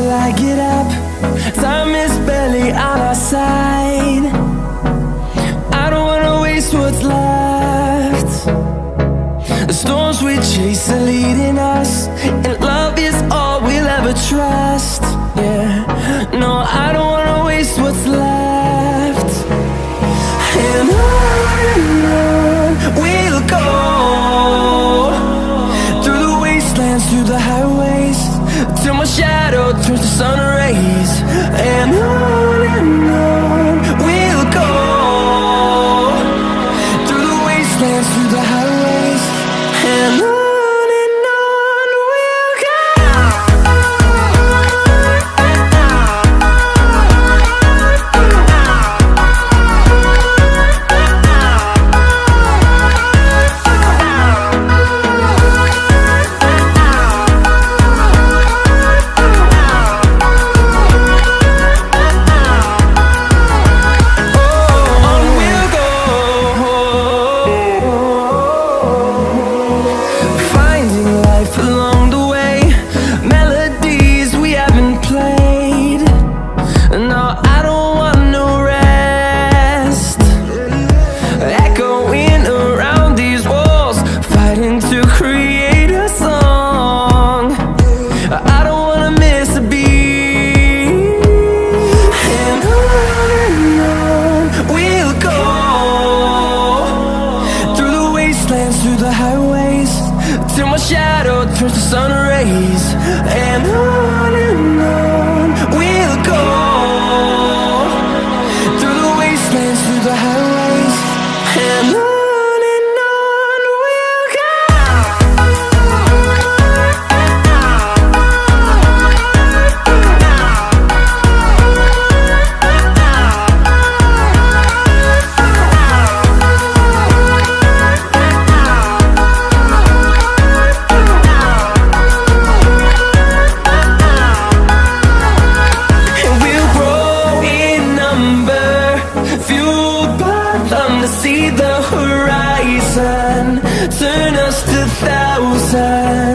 till I get up. Time is barely on our side. I don't wanna waste what's left. The storms we chase are leading us, and love is all we'll ever trust. Yeah, no, I don't wanna waste what's left. And on we'll go, through the wastelands, through the highways, till my shadow turns to sun rays. And on we'll go, through the wastelands, through the highways, and on. Through the highways, till my shadow turns to sun rays. And on we'll go, through the wastelands, through the highways, and on. See the horizon, turn us to thousands.